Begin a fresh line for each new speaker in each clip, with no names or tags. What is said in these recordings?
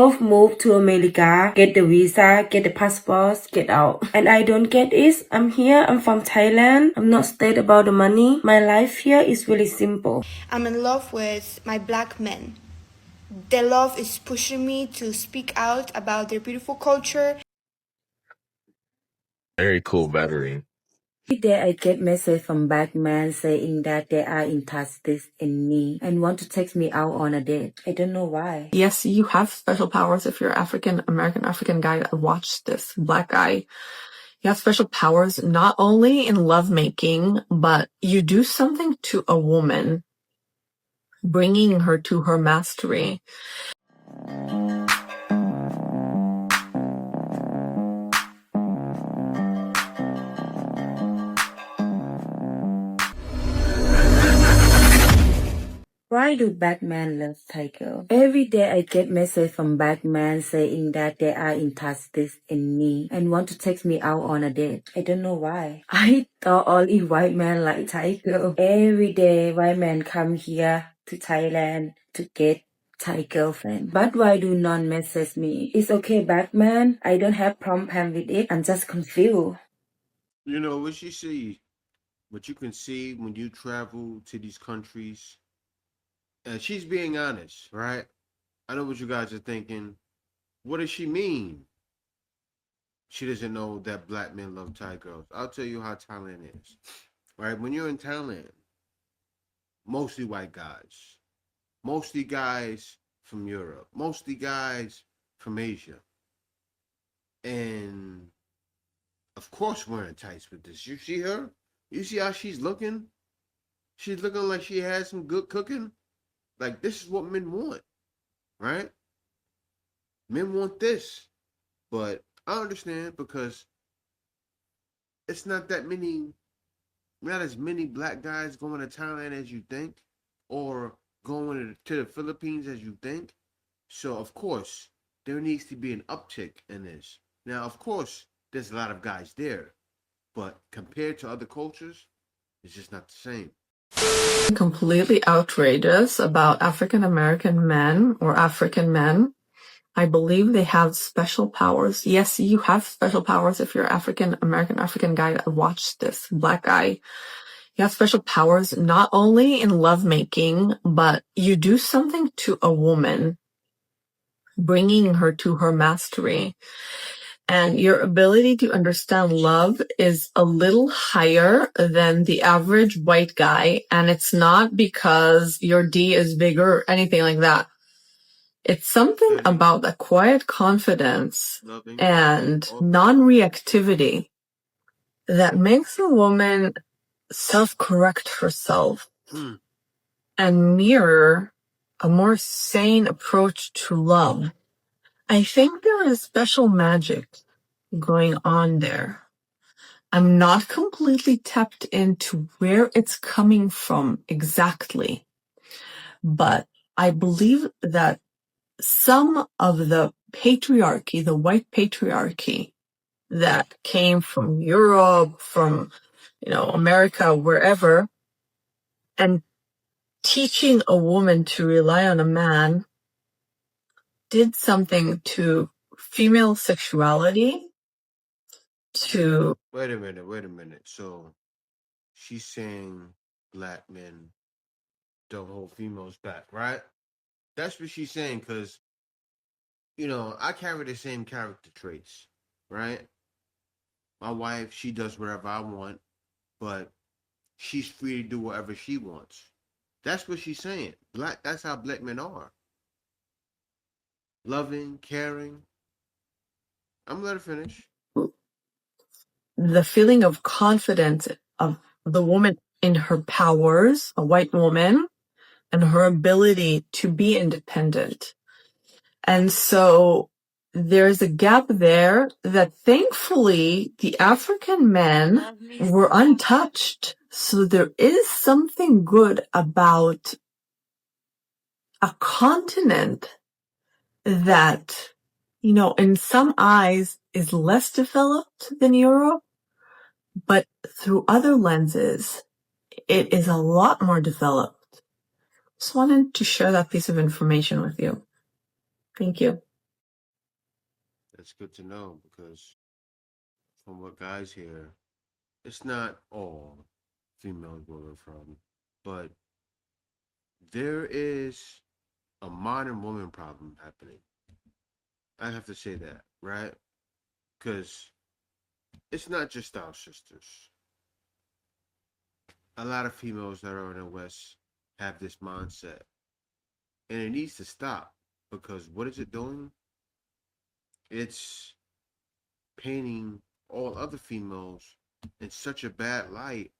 Both move to America, get the visa, get the passports, get out. And I don't get it. I'm here, I'm from Thailand. I'm not stressed about the money. My life here is really simple.
I'm in love with my black men. Their love is pushing me to speak out about their beautiful culture.
Very cool battery.
Every day I get message from black men saying that they are interested in me and want to take me out on a date. I don't know why.
Yes, you have special powers if you're African American, African guy that watched this, black guy. You have special powers not only in lovemaking, but you do something to a woman, bringing her to her mastery.
Why do Batman love Tiger? Every day I get message from Batman saying that they are interested in me and want to take me out on a date. I don't know why. I thought only white men like Tiger. Every day white men come here to Thailand to get Thai girlfriend. But why do none message me? It's okay, Batman. I don't have problem with it. I'm just confused.
You know what you see, what you can see when you travel to these countries. And she's being honest, right? I know what you guys are thinking. What does she mean? She doesn't know that black men love Thai girls. I'll tell you how Thailand is, right? When you're in Thailand, mostly white guys, mostly guys from Europe, mostly guys from Asia. And of course, wearing tights with this. You see her? You see how she's looking? She's looking like she had some good cooking. Like, this is what men want, right? Men want this. But I understand because it's not that many, not as many black guys going to Thailand as you think, or going to the Philippines as you think. So, of course, there needs to be an uptick in this. Now, of course, there's a lot of guys there, but compared to other cultures, it's just not the same.
Completely outrageous about African American men or African men. I believe they have special powers. Yes, you have special powers if you're African American, African guy that watched this, black guy. You have special powers not only in lovemaking, but you do something to a woman, bringing her to her mastery. And your ability to understand love is a little higher than the average white guy. And it's not because your D is bigger or anything like that. It's something about the quiet confidence and non-reactivity that makes a woman self-correct herself and mirror a more sane approach to love. I think there is special magic going on there. I'm not completely tapped into where it's coming from exactly, but I believe that some of the patriarchy, the white patriarchy that came from Europe, from, America, wherever, and teaching a woman to rely on a man did something to female sexuality, to...
Wait a minute. So she's saying black men don't hold females back, right? That's what she's saying, because, I carry the same character traits, right? My wife, she does whatever I want, but she's free to do whatever she wants. That's what she's saying. That's how black men are. Loving, caring. I'm gonna let her finish.
The feeling of confidence of the woman in her powers, a white woman, and her ability to be independent. And so there's a gap there that thankfully the African men were untouched. So there is something good about a continent that, in some eyes is less developed than Europe, but through other lenses, it is a lot more developed. Just wanted to share that piece of information with you. Thank you.
That's good to know because from what guys hear, it's not all females where we're from, but there is a modern woman problem happening. I have to say that, right? Because it's not just our sisters. A lot of females that are in the West have this mindset, and it needs to stop because what is it doing? It's painting all other females in such a bad light.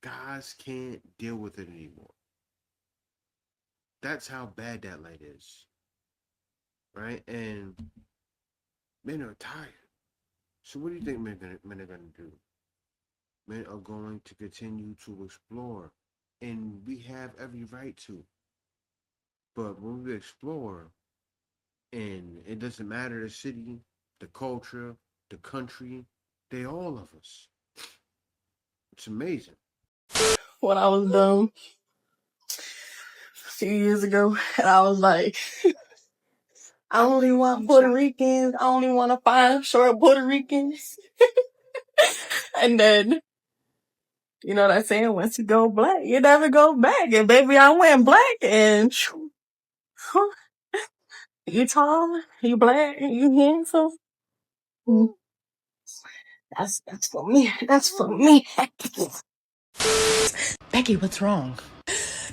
Guys can't deal with it anymore. That's how bad that light is, right? And men are tired. So what do you think men are gonna do? Men are going to continue to explore, and we have every right to. But when we explore, and it doesn't matter the city, the culture, the country, they all of us. It's amazing.
When I was dumb a few years ago, and I was like, I only want Puerto Ricans. I only want to find short Puerto Ricans. And then, you know that saying, once you go black, you never go back. And baby, I went black and you tall, you black, you handsome. That's for me. That's for me.
Becky, what's wrong?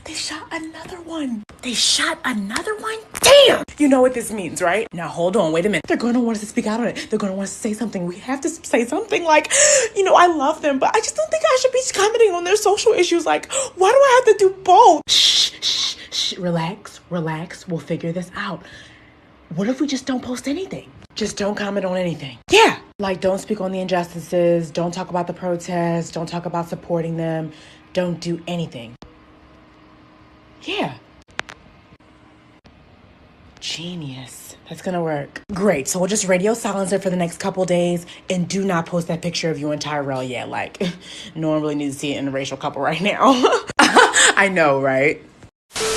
They shot another one. They shot another one? Damn! You know what this means, right? Now, hold on, wait a minute. They're gonna want us to speak out on it. They're gonna want us to say something. We have to say something like, I love them, but I just don't think I should be commenting on their social issues. Like, why do I have to do both? Shh. Relax. We'll figure this out. What if we just don't post anything? Just don't comment on anything. Yeah. Like, don't speak on the injustices. Don't talk about the protests. Don't talk about supporting them. Don't do anything. Yeah. Genius. That's gonna work. Great. So we'll just radio silence it for the next couple days and do not post that picture of you and Tyrell yet. Like, no one really needs to see it in a racial couple right now. I know, right?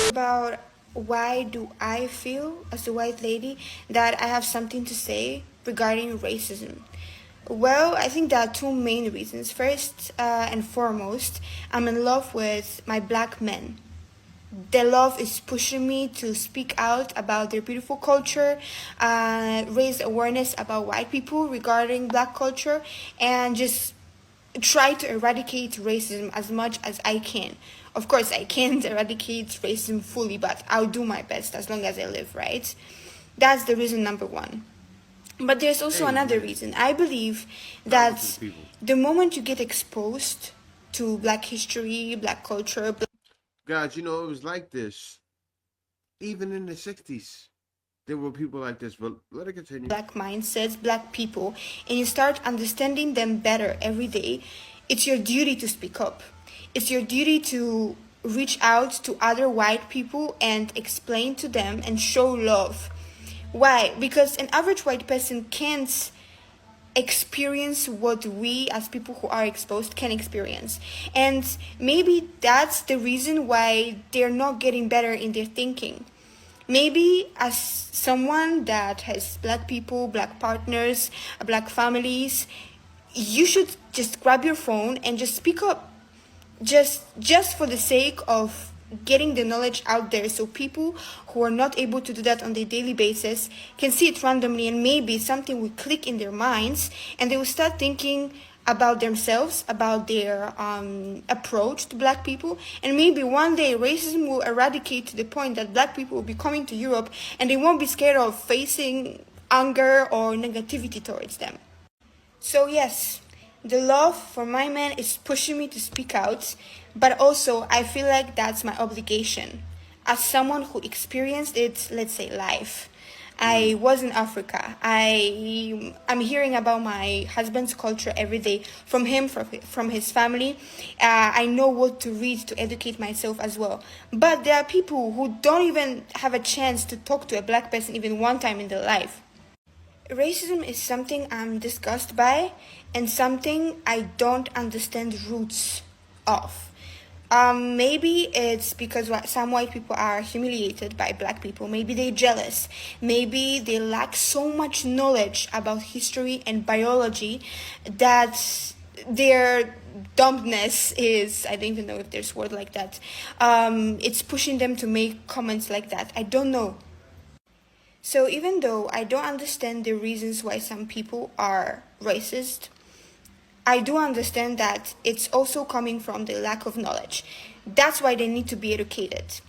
About why do I feel as a white lady that I have something to say regarding racism? Well, I think there are two main reasons. First and foremost, I'm in love with my black men. Their love is pushing me to speak out about their beautiful culture, raise awareness about white people regarding black culture, and just try to eradicate racism as much as I can. Of course, I can't eradicate racism fully, but I'll do my best as long as I live, right? That's the reason number one. But there's also another reason. I believe that the moment you get exposed to black history, black culture,
Guys, it was like this. Even in the 60s, there were people like this, but let it continue.
black mindsets, black people, and you start understanding them better every day, it's your duty to speak up. It's your duty to reach out to other white people and explain to them and show love. Why? Because an average white person can't experience what we as people who are exposed can experience, and maybe that's the reason why they're not getting better in their thinking. Maybe as someone that has black people, black partners, black families, you should just grab your phone and just speak up, just for the sake of getting the knowledge out there, so people who are not able to do that on a daily basis can see it randomly, and maybe something will click in their minds and they will start thinking about themselves, about their approach to black people, and maybe one day racism will eradicate to the point that black people will be coming to Europe and they won't be scared of facing anger or negativity towards them. So yes, the love for my man is pushing me to speak out, but also I feel like that's my obligation. As someone who experienced it, let's say live. I was in Africa. I'm hearing about my husband's culture every day from him, from his family. I know what to read to educate myself as well. But there are people who don't even have a chance to talk to a black person even one time in their life. Racism is something I'm disgusted by and something I don't understand roots of. Maybe it's because some white people are humiliated by black people. Maybe they're jealous. Maybe they lack so much knowledge about history and biology that their dumbness is, I don't even know if there's a word like that. It's pushing them to make comments like that. I don't know. So even though I don't understand the reasons why some people are racist, I do understand that it's also coming from the lack of knowledge. That's why they need to be educated.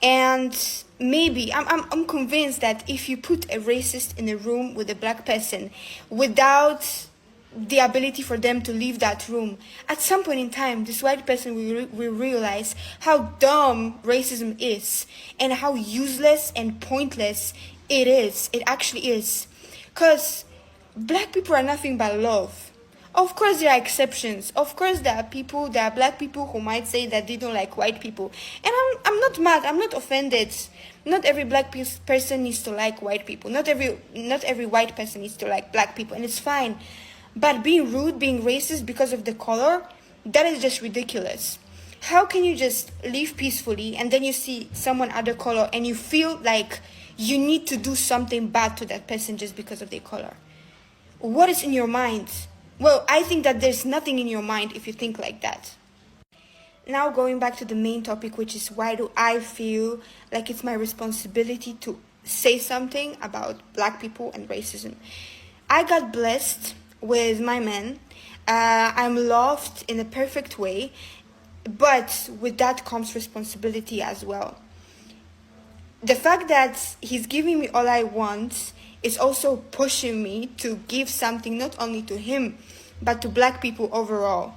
And maybe, I'm convinced that if you put a racist in a room with a black person without the ability for them to leave that room, at some point in time, this white person will realize how dumb racism is and how useless and pointless it is. It actually is. Because black people are nothing but love. Of course, there are exceptions. Of course, there are black people who might say that they don't like white people. And I'm not mad. I'm not offended. Not every black person needs to like white people. Not every white person needs to like black people, and it's fine. But being rude, being racist because of the color, that is just ridiculous. How can you just live peacefully and then you see someone other color and you feel like you need to do something bad to that person just because of their color? What is in your mind? Well, I think that there's nothing in your mind if you think like that. Now going back to the main topic, which is why do I feel like it's my responsibility to say something about black people and racism. I got blessed with my man. I'm loved in a perfect way, but with that comes responsibility as well. The fact that he's giving me all I want is also pushing me to give something not only to him, but to black people overall.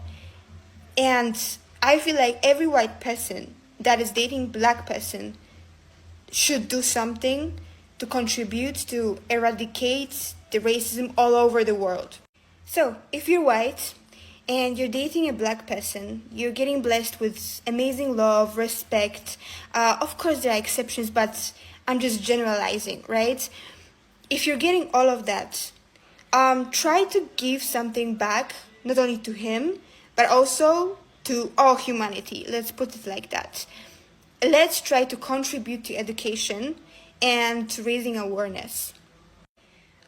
And I feel like every white person that is dating black person should do something to contribute to eradicate the racism all over the world. So, if you're white and you're dating a black person, you're getting blessed with amazing love, respect. Of course, there are exceptions, but I'm just generalizing, right? If you're getting all of that, try to give something back, not only to him, but also to all humanity. Let's put it like that. Let's try to contribute to education and to raising awareness.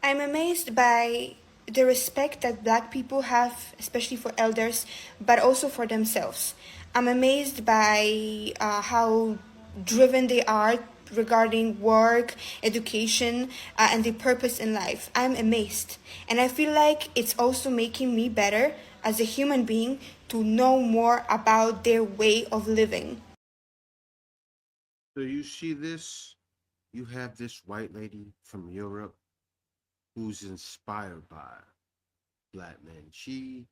I'm amazed by the respect that black people have, especially for elders, but also for themselves. I'm amazed by how driven they are regarding work, education, and their purpose in life. I'm amazed. And I feel like it's also making me better as a human being to know more about their way of living.
So you see this, you have this white lady from Europe who's inspired by black men. She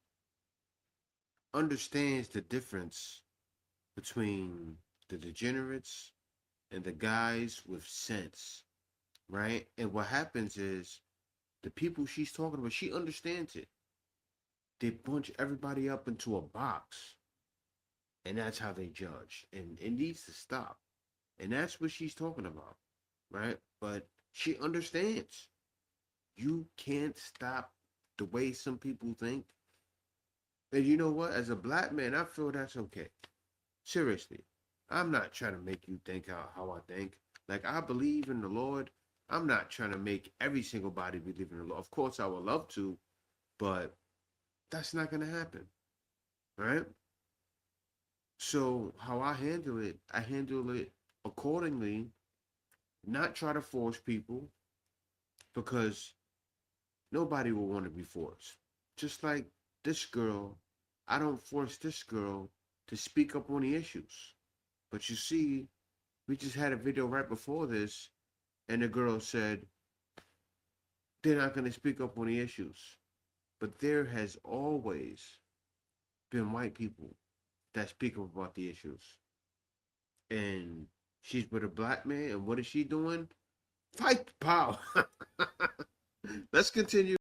understands the difference between the degenerates and the guys with sense, right? And what happens is the people she's talking about, she understands it. They bunch everybody up into a box, and that's how they judge. And it needs to stop. And that's what she's talking about, right? But she understands. You can't stop the way some people think. And you know what? As a black man, I feel that's okay. Seriously. I'm not trying to make you think how I think. Like, I believe in the Lord. I'm not trying to make every single body believe in the Lord. Of course, I would love to, but that's not going to happen, right? So, how I handle it accordingly, not try to force people because nobody will want to be forced. Just like this girl, I don't force this girl to speak up on the issues. But you see, we just had a video right before this, and the girl said they're not going to speak up on the issues. But there has always been white people that speak up about the issues. And she's with a black man, and what is she doing? Fight the power. Let's continue.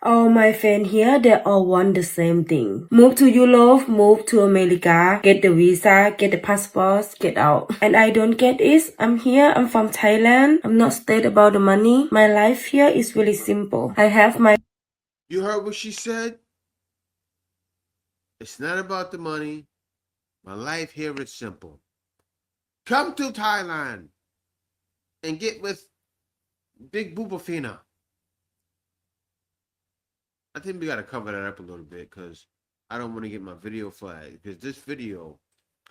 All my friends here, they all want the same thing. Move to Europe, move to America, get the visa, get the passports, get out. And I don't get it. I'm here, I'm from Thailand. I'm not scared about the money. My life here is really simple. I have my
You heard what she said? It's not about the money. My life here is simple. Come to Thailand and get with Big Boobafina. I think we gotta cover that up a little bit because I don't want to get my video flagged. Because this video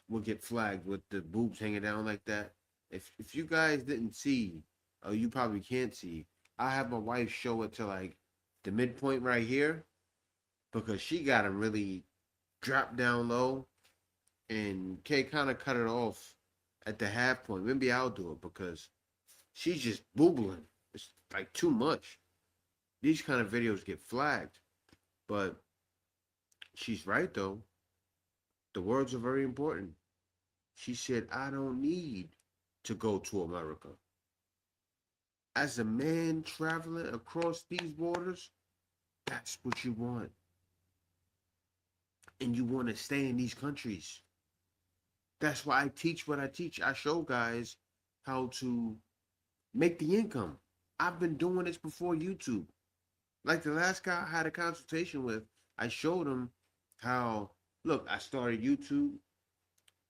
will get flagged with the boobs hanging down like that. If you guys didn't see, or you probably can't see, I have my wife show it to like the midpoint right here because she got them really drop down low, and Kay kind of cut it off at the half point. Maybe I'll do it because she's just boobling. It's like too much. These kind of videos get flagged, but she's right though. The words are very important. She said, I don't need to go to America. As a man traveling across these borders, that's what you want. And you want to stay in these countries. That's why I teach what I teach. I show guys how to make the income. I've been doing this before YouTube. Like the last guy I had a consultation with, I showed him how, look, I started YouTube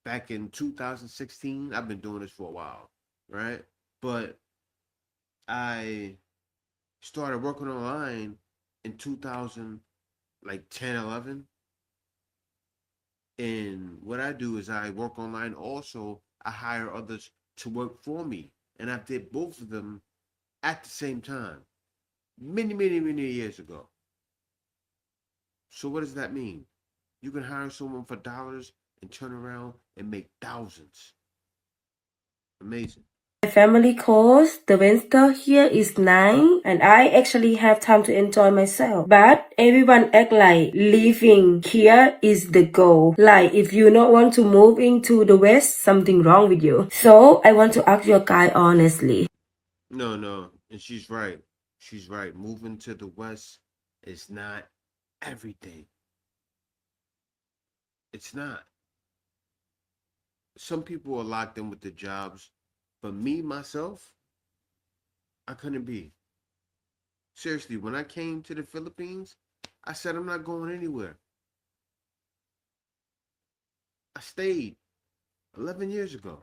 back in 2016. I've been doing this for a while, right? But I started working online in 2000, like 10, 11. And what I do is I work online also. I hire others to work for me. And I did both of them at the same time. Many, many, many years ago. So what does that mean? You can hire someone for dollars and turn around and make thousands. Amazing.
My family calls the winter here is nice and I actually have time to enjoy myself. But everyone act like living here is the goal. Like if you not want to move into the West, something wrong with you. So I want to ask your guy honestly.
No. And she's right. She's right. Moving to the West is not everything. It's not. Some people are locked in with the jobs, but me, myself, I couldn't be. Seriously, when I came to the Philippines, I said I'm not going anywhere. I stayed 11 years ago.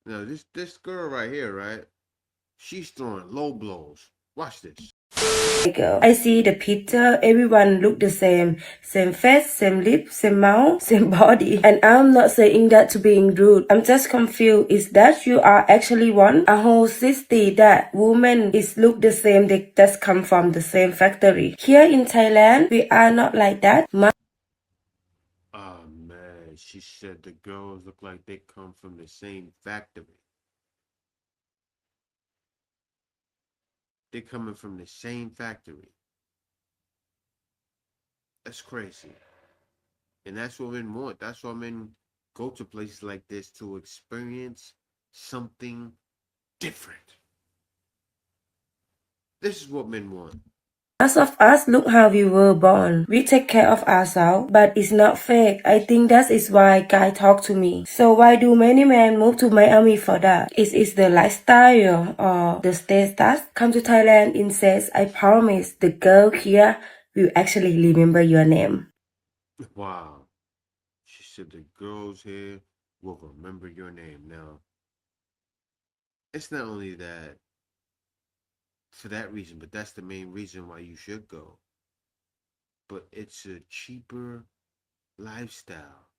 Now, this girl right here, right? She's throwing low blows. Watch this.
I see the picture, everyone look the same. Same face, same lip, same mouth, same body. And I'm not saying that to being rude. I'm just confused. Is that you are actually one? A whole city that women is look the same, they just come from the same factory. Here in Thailand, we are not like that.
Oh man, she said the girls look like they come from the same factory. They're coming from the same factory. That's crazy. And that's what men want. That's why men go to places like this to experience something different. This is what men want.
Most of us look how we were born. We take care of ourselves, but it's not fake. I think that is why guys talk to me. So why do many men move to Miami for that? Is it the lifestyle or the status? Come to Thailand and says, I promise the girl here will actually remember your name.
Wow. She said the girls here will remember your name. Now, it's not only that for that reason, but that's the main reason why you should go. But it's a cheaper lifestyle.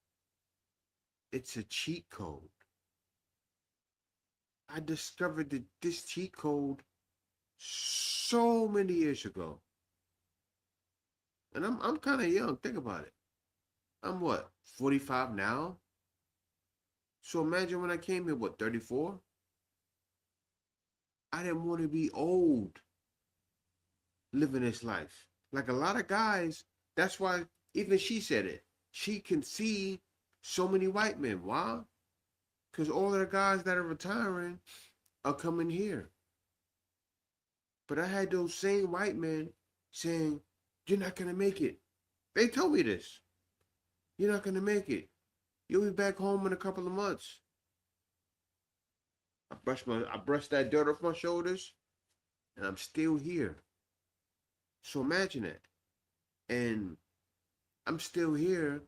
It's a cheat code. I discovered this cheat code so many years ago. And I'm kind of young. Think about it. I'm what, 45 now? So imagine when I came here, what, 34? I didn't want to be old living this life. Like a lot of guys, that's why even she said it. She can see so many white men. Why? Because all of the guys that are retiring are coming here. But I had those same white men saying, you're not going to make it. They told me this. You're not going to make it. You'll be back home in a couple of months. I brushed that dirt off my shoulders, and I'm still here. So imagine that. And I'm still here,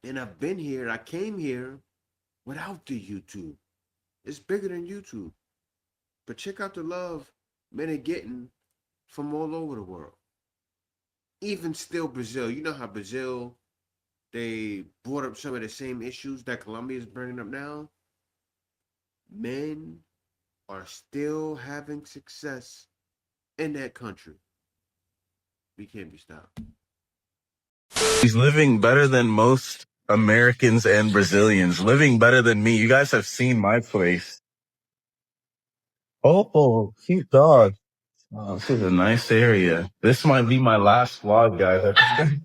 and I've been here. I came here without the YouTube. It's bigger than YouTube. But check out the love men are getting from all over the world. Even still Brazil. You know how Brazil, they brought up some of the same issues that Colombia is bringing up now? Men are still having success in that country. We can't be stopped.
He's living better than most Americans and Brazilians, living better than me. You guys have seen my place. Oh, cute dog. Oh, this is a nice area. This might be my last vlog, guys.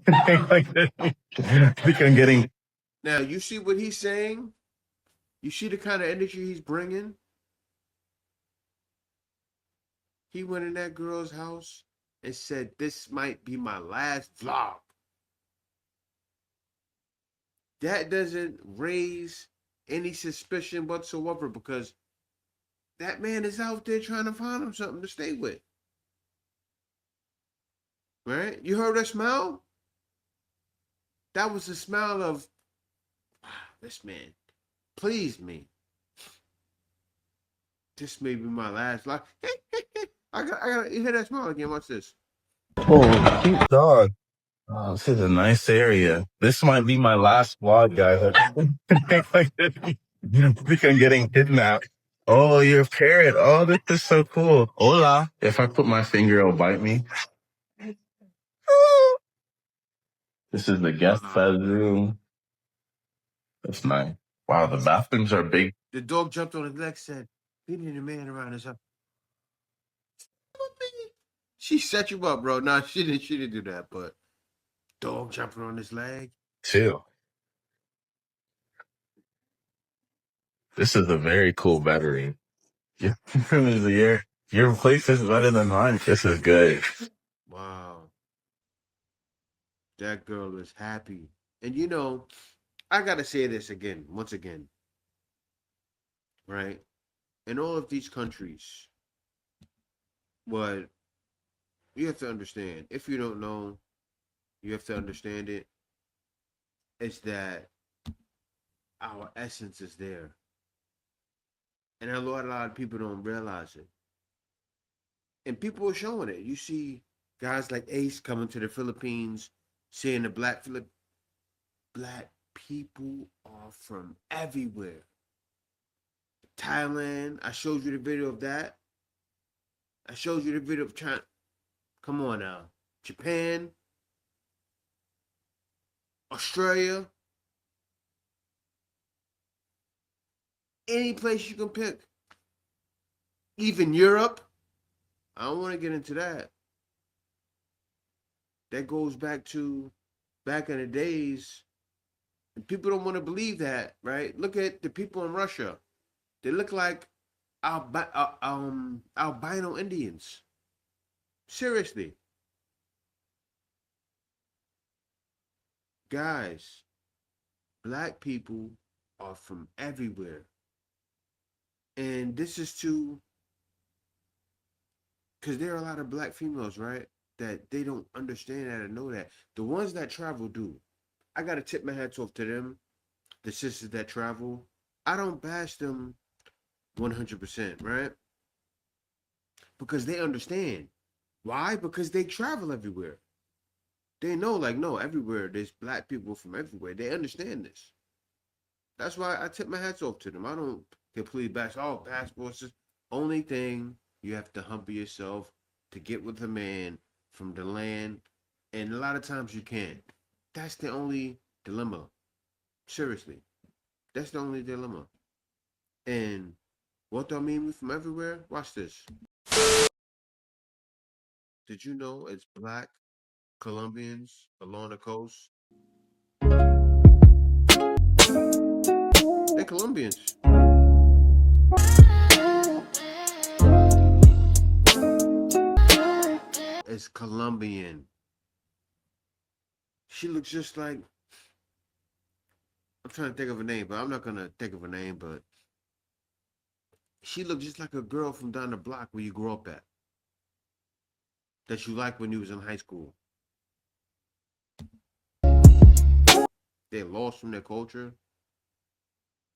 I think I'm getting.
Now, you see what he's saying? You see the kind of energy he's bringing? He went in that girl's house and said, this might be my last vlog. That doesn't raise any suspicion whatsoever because that man is out there trying to find him something to stay with. Right? You heard that smile? That was the smile of, this man pleased me. This may be my last vlog. I got you hear that smile again. Watch this.
Oh, cute dog. Oh, this is a nice area. This might be my last vlog, guys. I think I'm getting kidnapped. Oh, you're a parrot. Oh, this is so cool. Hola. If I put my finger, it'll bite me. This is the guest bedroom. That's nice. Wow, the bathrooms are big.
The dog jumped on his leg, said, he need a man around his house. She set you up, bro. No, she didn't do that, but dog jumping on his leg.
Too. This is a very cool battery. Your place is better than mine. This is good.
Wow. That girl is happy. And you know, I gotta say this again, once again. Right? In all of these countries, what you have to understand, if you don't know, you have to understand it, is that our essence is there. And a lot of people don't realize it. And people are showing it. You see guys like Ace coming to the Philippines, saying the black people are from everywhere. Thailand, I showed you the video of that. I showed you the video of China. Come on now. Japan, Australia, any place you can pick. Even Europe. I don't want to get into that. That goes back in the days. And people don't want to believe that, right? Look at the people in Russia. They look like albino Indians. Seriously. Guys, black people are from everywhere. And this is because there are a lot of black females, right? That they don't understand that or know that. The ones that travel do. I got to tip my hats off to them. The sisters that travel. I don't bash them 100%, right? Because they understand. Why? Because they travel everywhere. They know, like, no, everywhere there's black people from everywhere. They understand this. That's why I tip my hats off to them. I don't completely bash all passports. Only thing, you have to humble yourself to get with a man from the land. And a lot of times you can't. That's the only dilemma. Seriously. That's the only dilemma. And what do I mean we from everywhere? Watch this. Did you know it's black Colombians along the coast? They're Colombians. It's Colombian. She looks just like, I'm trying to think of a name, but I'm not gonna think of a name, but she looked just like a girl from down the block where you grew up at. That you liked when you was in high school. They're lost from their culture.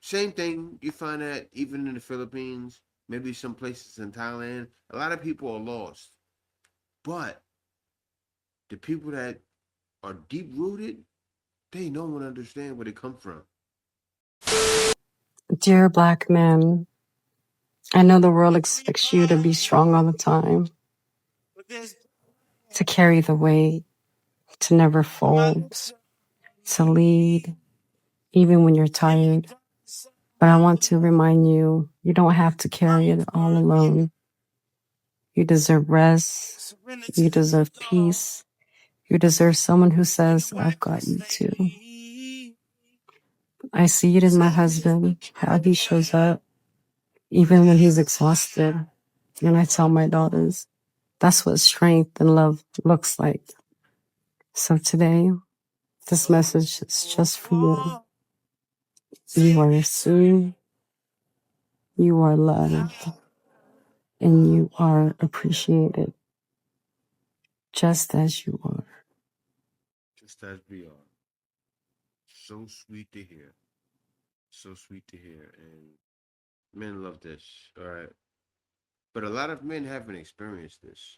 Same thing, you find that even in the Philippines, maybe some places in Thailand, a lot of people are lost. But the people that are deep rooted, they know and understand where they come from.
Dear black men, I know the world expects you to be strong all the time, to carry the weight, to never fold, to lead, even when you're tired. But I want to remind you, you don't have to carry it all alone. You deserve rest. You deserve peace. You deserve someone who says, I've got you too. I see it in my husband, how he shows up, even when he's exhausted. And I tell my daughters, that's what strength and love looks like. So today, this message is just for you. You are seen, you are loved, and you are appreciated just as you are.
Just as we are. So sweet to hear. So sweet to hear. And men love this. All right. But a lot of men haven't experienced this.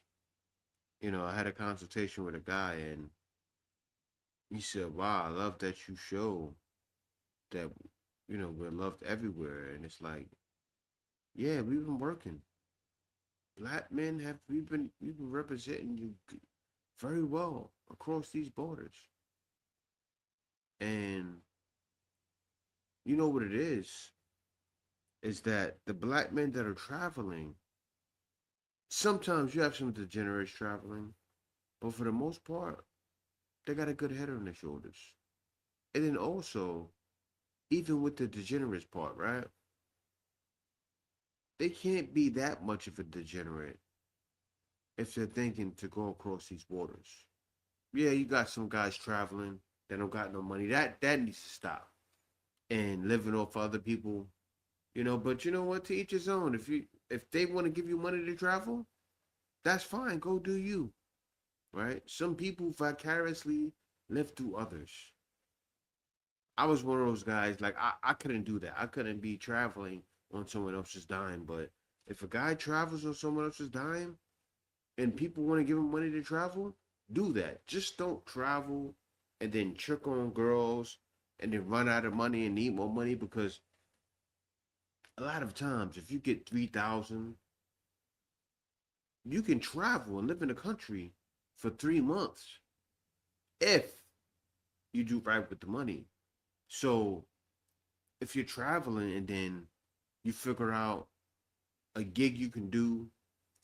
You know, I had a consultation with a guy and he said, wow, I love that you show that, you know, we're loved everywhere. And it's like, yeah, we've been working. Black men have we've been representing you very well across these borders. And you know what it is that the black men that are traveling, sometimes you have some degenerates traveling, but for the most part, they got a good head on their shoulders. And then also, even with the degenerates part, right? They can't be that much of a degenerate if they're thinking to go across these waters. Yeah, you got some guys traveling that don't got no money. That needs to stop. And living off other people, you know, but you know what? To each his own. If they want to give you money to travel, that's fine. Go do you. Right? Some people vicariously live through others. I was one of those guys, like I couldn't do that. I couldn't be traveling on someone else's dime. But if a guy travels on someone else's dime and people want to give him money to travel, do that. Just don't travel and then trick on girls and then run out of money and need more money, because a lot of times if you get 3,000, you can travel and live in the country for 3 months if you do right with the money. So if you're traveling and then you figure out a gig you can do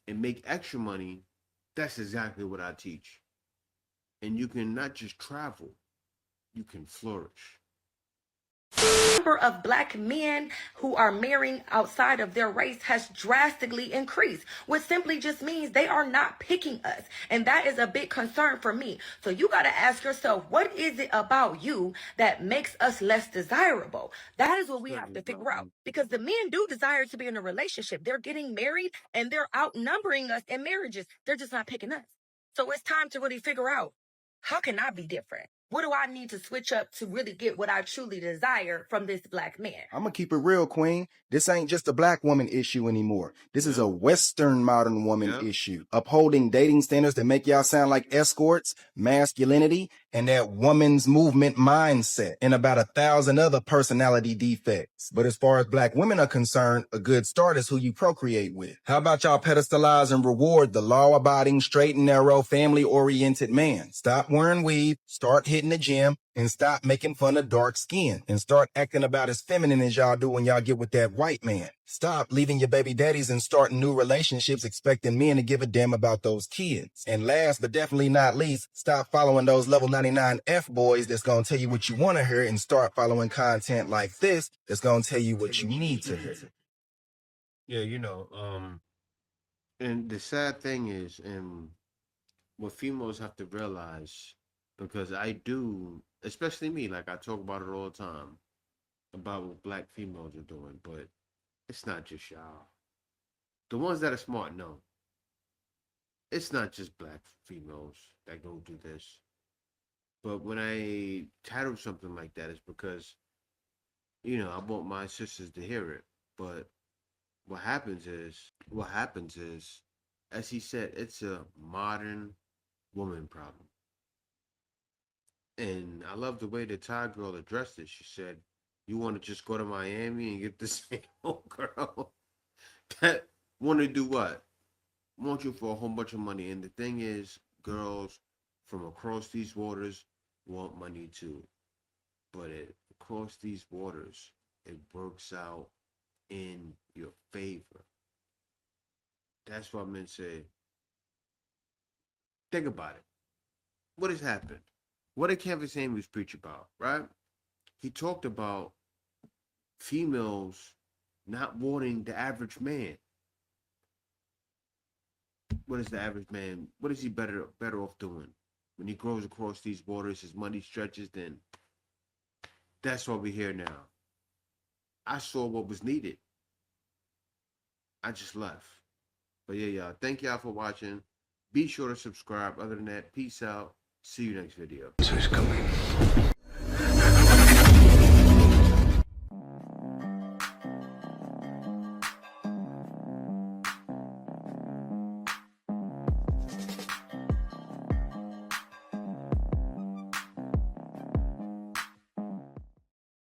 and make extra money, that's exactly what I teach. And you can not just travel, you can flourish.
Number of black men who are marrying outside of their race has drastically increased, which simply just means they are not picking us. And that is a big concern for me. So you got to ask yourself, what is it about you that makes us less desirable? That is what we have to figure out, because the men do desire to be in a relationship. They're getting married and they're outnumbering us in marriages. They're just not picking us. So it's time to really figure out, how can I be different? What do I need to switch up to really get what I truly desire from this black man?
I'm gonna keep it real, Queen. This ain't just a black woman issue anymore. This is a Western modern woman issue. Upholding dating standards that make y'all sound like escorts, masculinity, and that woman's movement mindset, and about 1,000 other personality defects. But as far as black women are concerned, a good start is who you procreate with. How about y'all pedestalize and reward the law-abiding, straight and narrow, family-oriented man? Stop wearing weave, start hitting the gym, and stop making fun of dark skin, and start acting about as feminine as y'all do when y'all get with that white man. Stop leaving your baby daddies and starting new relationships expecting men to give a damn about those kids. And last but definitely not least, stop following those level 99 F boys that's gonna tell you what you want to hear, and start following content like this that's gonna tell you what you need to hear.
Yeah, and the sad thing is, and what females have to realize, because I do, especially me, like I talk about it all the time, about what black females are doing, but it's not just y'all. The ones that are smart know. It's not just black females that go do this. But when I title something like that, it's because, you know, I want my sisters to hear it. But what happens is, as he said, it's a modern woman problem. And I love the way the Thai girl addressed it. She said, "You want to just go to Miami and get the same old girl that want to do what? Want you for a whole bunch of money." And the thing is, girls from across these waters want money too. But across these waters, it works out in your favor. That's what men say. Think about it. What has happened? What did Canvas Amos preach about, right? He talked about females not wanting the average man. What is the average man? What is he better off doing? When he grows across these waters, his money stretches, then that's why we're here now. I saw what was needed. I just left. But yeah, y'all. Thank y'all for watching. Be sure to subscribe. Other than that, peace out. See you next video.